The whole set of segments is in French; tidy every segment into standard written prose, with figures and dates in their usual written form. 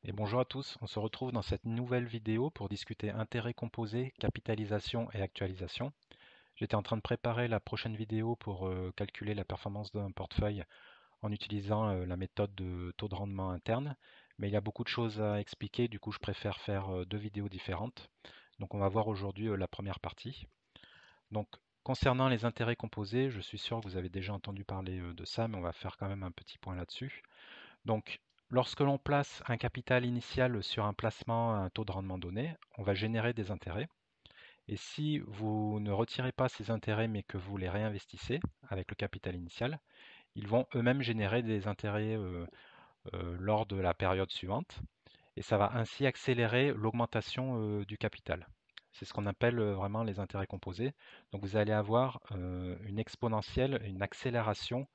Et bonjour à tous, on se retrouve dans cette nouvelle vidéo pour discuter intérêts composés, capitalisation et actualisation. J'étais en train de préparer la prochaine vidéo pour calculer la performance d'un portefeuille en utilisant la méthode de taux de rendement interne, mais il y a beaucoup de choses à expliquer, du coup je préfère faire deux vidéos différentes. Donc on va voir aujourd'hui la première partie. Donc concernant les intérêts composés, je suis sûr que vous avez déjà entendu parler de ça, mais on va faire quand même un petit point là-dessus. Donc, lorsque l'on place un capital initial sur un placement à un taux de rendement donné, on va générer des intérêts. Et si vous ne retirez pas ces intérêts mais que vous les réinvestissez avec le capital initial, ils vont eux-mêmes générer des intérêts lors de la période suivante. Et ça va ainsi accélérer l'augmentation du capital. C'est ce qu'on appelle vraiment les intérêts composés. Donc vous allez avoir une exponentielle, une accélération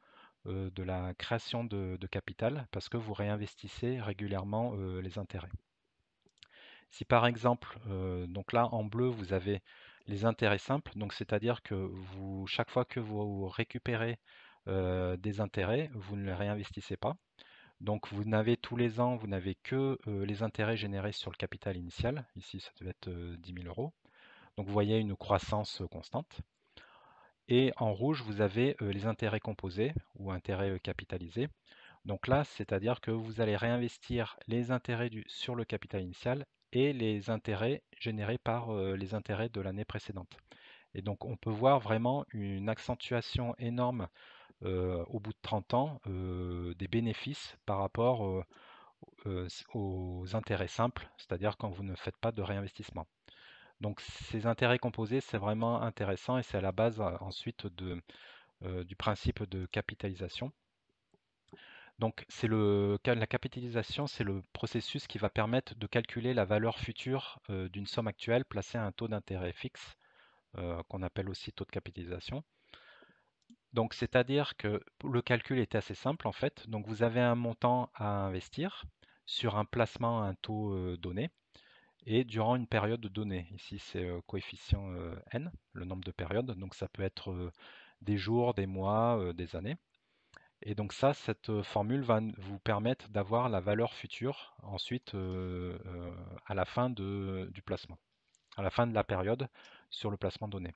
de la création de capital parce que vous réinvestissez régulièrement les intérêts. Si par exemple, donc là en bleu, vous avez les intérêts simples, donc c'est-à-dire que chaque fois que vous récupérez des intérêts, vous ne les réinvestissez pas. Donc vous n'avez tous les ans, vous n'avez que les intérêts générés sur le capital initial. Ici, ça devait être 10 000 euros. Donc vous voyez une croissance constante. Et en rouge, vous avez les intérêts composés ou intérêts capitalisés. Donc là, c'est-à-dire que vous allez réinvestir les intérêts sur le capital initial et les intérêts générés par les intérêts de l'année précédente. Et donc on peut voir vraiment une accentuation énorme au bout de 30 ans des bénéfices par rapport aux intérêts simples, c'est-à-dire quand vous ne faites pas de réinvestissement. Donc ces intérêts composés, c'est vraiment intéressant et c'est à la base ensuite du principe de capitalisation. Donc la capitalisation, c'est le processus qui va permettre de calculer la valeur future d'une somme actuelle placée à un taux d'intérêt fixe, qu'on appelle aussi taux de capitalisation. Donc c'est-à-dire que le calcul est assez simple en fait. Donc vous avez un montant à investir sur un placement à un taux donné et durant une période donnée. Ici c'est coefficient n, le nombre de périodes. Donc ça peut être des jours, des mois, des années. Et donc ça, cette formule va vous permettre d'avoir la valeur future ensuite à la fin du placement, à la fin de la période sur le placement donné.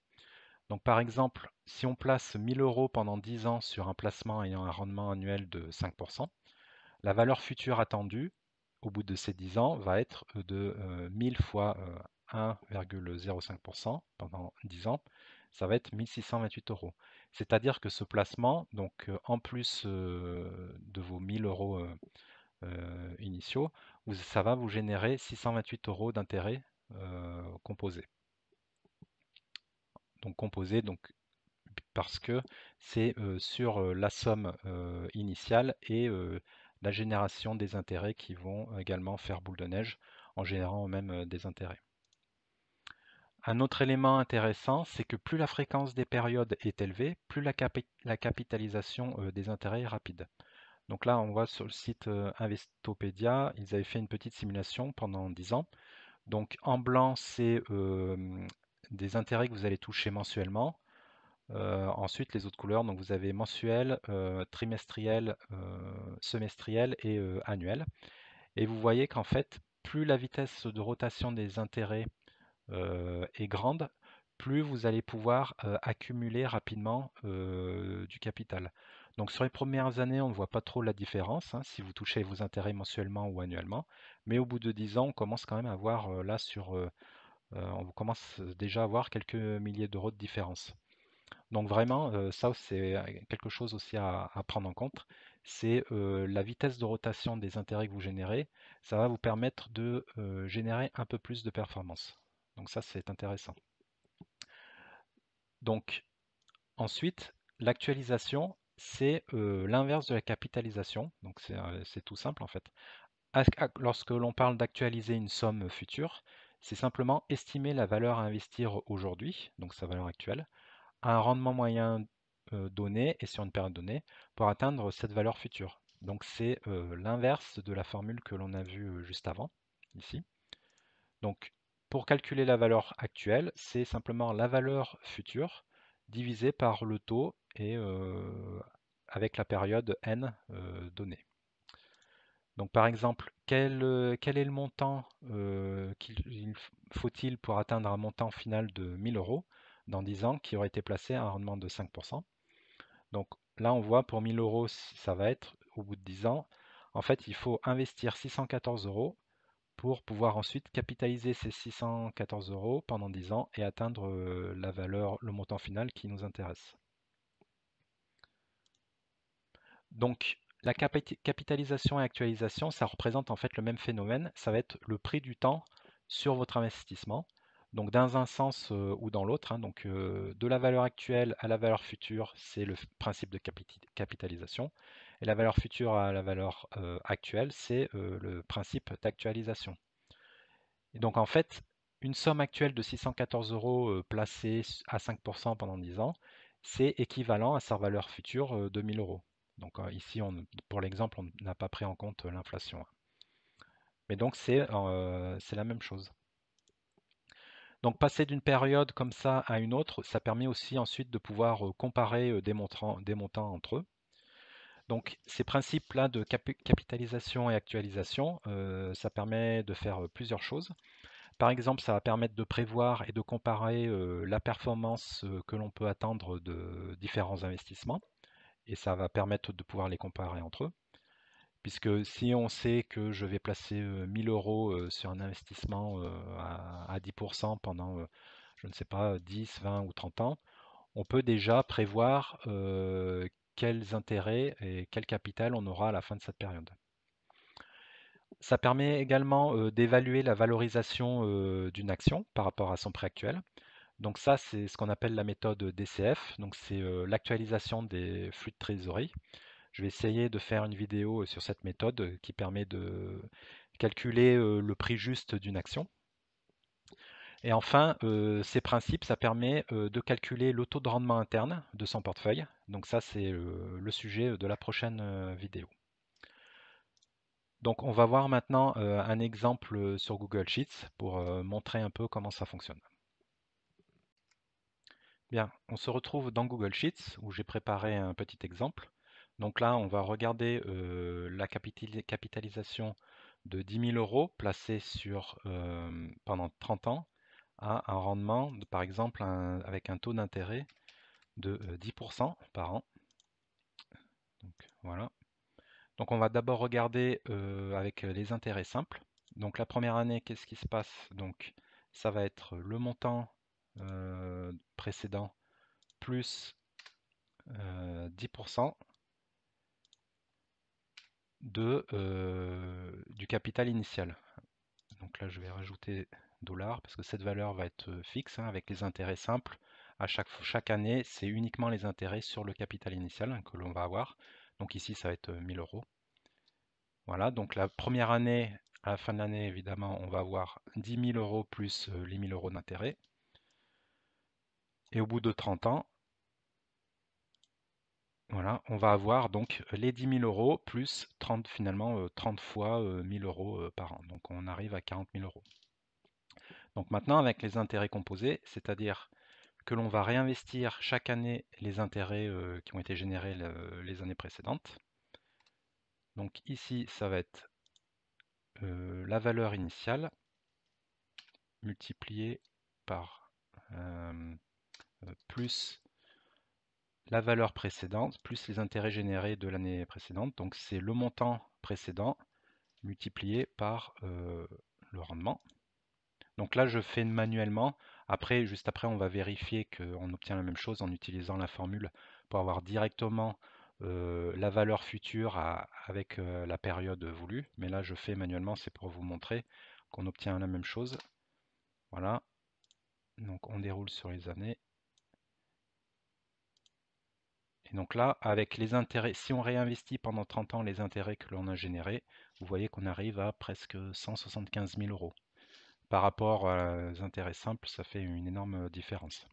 Donc par exemple, si on place 1000 euros pendant 10 ans sur un placement ayant un rendement annuel de 5%, la valeur future attendue au bout de ces 10 ans va être de 1000 fois 1,05% pendant 10 ans, ça va être 1628 euros. C'est-à-dire que ce placement, donc en plus de vos 1000 euros initiaux, ça va vous générer 628 euros d'intérêt composé. Donc composé, donc parce que c'est sur la somme initiale et la génération des intérêts qui vont également faire boule de neige en générant eux-mêmes des intérêts. Un autre élément intéressant, c'est que plus la fréquence des périodes est élevée, plus la capitalisation des intérêts est rapide. Donc là, on voit sur le site Investopedia, ils avaient fait une petite simulation pendant 10 ans. Donc en blanc, c'est des intérêts que vous allez toucher mensuellement. Ensuite, les autres couleurs, donc vous avez mensuel, trimestriel, semestriel et annuel. Et vous voyez qu'en fait, plus la vitesse de rotation des intérêts est grande, plus vous allez pouvoir accumuler rapidement du capital. Donc sur les premières années, on ne voit pas trop la différence hein, si vous touchez vos intérêts mensuellement ou annuellement. Mais au bout de 10 ans, on commence quand même à voir là on commence déjà à voir quelques milliers d'euros de différence. Donc vraiment, ça c'est quelque chose aussi à prendre en compte. C'est la vitesse de rotation des intérêts que vous générez. Ça va vous permettre de générer un peu plus de performance. Donc ça c'est intéressant. Donc ensuite, l'actualisation, c'est l'inverse de la capitalisation. Donc c'est tout simple en fait. Lorsque l'on parle d'actualiser une somme future, c'est simplement estimer la valeur à investir aujourd'hui, donc sa valeur actuelle, à un rendement moyen donné et sur une période donnée pour atteindre cette valeur future. Donc c'est l'inverse de la formule que l'on a vue juste avant, ici. Donc pour calculer la valeur actuelle, c'est simplement la valeur future divisée par le taux et avec la période n donnée. Donc par exemple, quel est le montant qu'il faut-il pour atteindre un montant final de 1000 euros dans 10 ans qui aurait été placé à un rendement de 5%. Donc là, on voit pour 1000 euros, ça va être au bout de 10 ans. En fait, il faut investir 614 euros pour pouvoir ensuite capitaliser ces 614 euros pendant 10 ans et atteindre la valeur, le montant final qui nous intéresse. Donc la capitalisation et actualisation, ça représente en fait le même phénomène. Ça va être le prix du temps sur votre investissement. Donc dans un sens ou dans l'autre, hein, donc de la valeur actuelle à la valeur future, c'est le principe de capitalisation. Et la valeur future à la valeur actuelle, c'est le principe d'actualisation. Et donc en fait, une somme actuelle de 614 euros placée à 5% pendant 10 ans, c'est équivalent à sa valeur future de 1000 euros. Donc ici, pour l'exemple, on n'a pas pris en compte l'inflation, hein. Mais donc c'est la même chose. Donc passer d'une période comme ça à une autre, ça permet aussi ensuite de pouvoir comparer des montants entre eux. Donc ces principes-là de capitalisation et actualisation, ça permet de faire plusieurs choses. Par exemple, ça va permettre de prévoir et de comparer la performance que l'on peut attendre de différents investissements, et ça va permettre de pouvoir les comparer entre eux. Puisque si on sait que je vais placer 1000 euros sur un investissement à 10% pendant, je ne sais pas, 10, 20 ou 30 ans, on peut déjà prévoir quels intérêts et quel capital on aura à la fin de cette période. Ça permet également d'évaluer la valorisation d'une action par rapport à son prix actuel. Donc ça, c'est ce qu'on appelle la méthode DCF. Donc c'est l'actualisation des flux de trésorerie. Je vais essayer de faire une vidéo sur cette méthode qui permet de calculer le prix juste d'une action. Et enfin, ces principes, ça permet de calculer le taux de rendement interne de son portefeuille. Donc ça, c'est le sujet de la prochaine vidéo. Donc on va voir maintenant un exemple sur Google Sheets pour montrer un peu comment ça fonctionne. Bien, on se retrouve dans Google Sheets où j'ai préparé un petit exemple. Donc là, on va regarder la capitalisation de 10 000 euros placée pendant 30 ans à un rendement, par exemple, avec un taux d'intérêt de 10% par an. Donc, voilà. Donc on va d'abord regarder avec les intérêts simples. Donc la première année, qu'est-ce qui se passe? Donc ça va être le montant précédent plus 10% du capital initial. Donc là, je vais rajouter $ parce que cette valeur va être fixe hein, avec les intérêts simples. À chaque année, c'est uniquement les intérêts sur le capital initial hein, que l'on va avoir. Donc ici, ça va être 1000 euros. Voilà, donc la première année, à la fin de l'année, évidemment, on va avoir 10 000 euros plus les 1000 euros d'intérêt. Et au bout de 30 ans, voilà, on va avoir donc les 10 000 euros plus 30, finalement 30 fois 1000 euros par an. Donc on arrive à 40 000 euros. Donc maintenant, avec les intérêts composés, c'est-à-dire que l'on va réinvestir chaque année les intérêts qui ont été générés les années précédentes. Donc ici, ça va être la valeur initiale multipliée par plus la valeur précédente, plus les intérêts générés de l'année précédente. Donc c'est le montant précédent multiplié par le rendement. Donc là, je fais manuellement. Après, juste après, on va vérifier qu'on obtient la même chose en utilisant la formule pour avoir directement la valeur future avec la période voulue. Mais là, je fais manuellement, c'est pour vous montrer qu'on obtient la même chose. Voilà. Donc on déroule sur les années. Et donc là, avec les intérêts, si on réinvestit pendant 30 ans les intérêts que l'on a générés, vous voyez qu'on arrive à presque 175 000 euros. Par rapport aux intérêts simples, ça fait une énorme différence.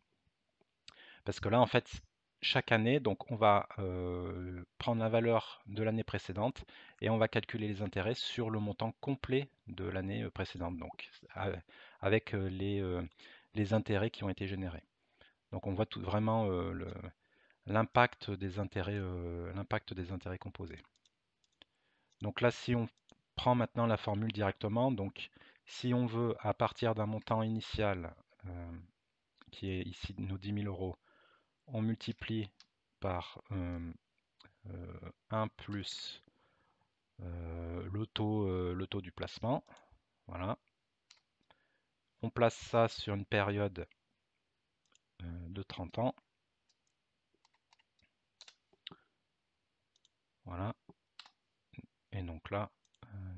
Parce que là, en fait, chaque année, donc on va prendre la valeur de l'année précédente et on va calculer les intérêts sur le montant complet de l'année précédente, donc avec les intérêts qui ont été générés. Donc on voit vraiment l'impact des intérêts composés. Donc là, si on prend maintenant la formule directement. Donc, si on veut, à partir d'un montant initial, qui est ici nos 10 000 euros, on multiplie par 1 plus le taux du placement. Voilà. On place ça sur une période de 30 ans. Voilà. Et donc là,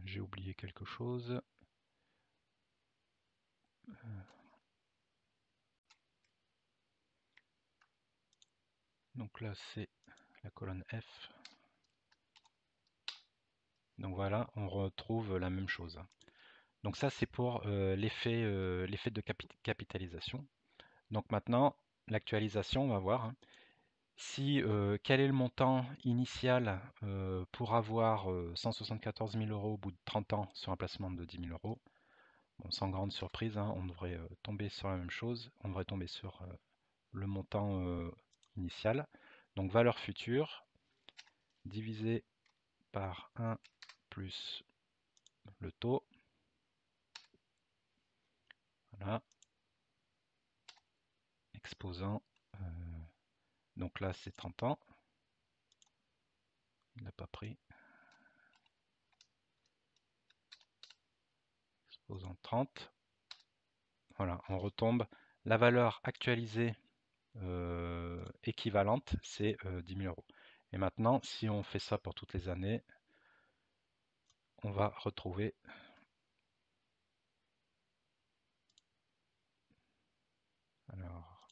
j'ai oublié quelque chose. Donc là, c'est la colonne F. Donc voilà, on retrouve la même chose. Donc ça, c'est pour l'effet de capitalisation. Donc maintenant, l'actualisation, on va voir. Hein. Si, quel est le montant initial pour avoir 174 000 euros au bout de 30 ans sur un placement de 10 000 euros. Bon, sans grande surprise, hein, on devrait tomber sur la même chose. On devrait tomber sur le montant initial. Donc valeur future divisé par 1 plus le taux. Voilà. Exposant. Donc là, c'est 30 ans. Il n'a pas pris. Exposant 30. Voilà, on retombe. La valeur actualisée équivalente, c'est 10 000 euros. Et maintenant, si on fait ça pour toutes les années, on va retrouver. Alors,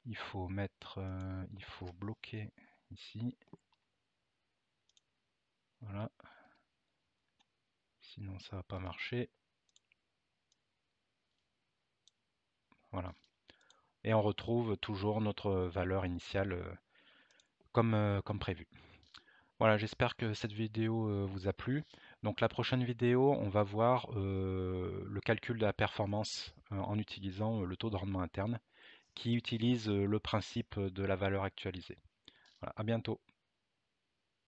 il faut il faut bloquer ici. Voilà. Sinon, ça va pas marcher. Voilà. Et on retrouve toujours notre valeur initiale comme prévu. Voilà, j'espère que cette vidéo vous a plu. Donc la prochaine vidéo, on va voir le calcul de la performance en utilisant le taux de rendement interne qui utilise le principe de la valeur actualisée. Voilà, à bientôt.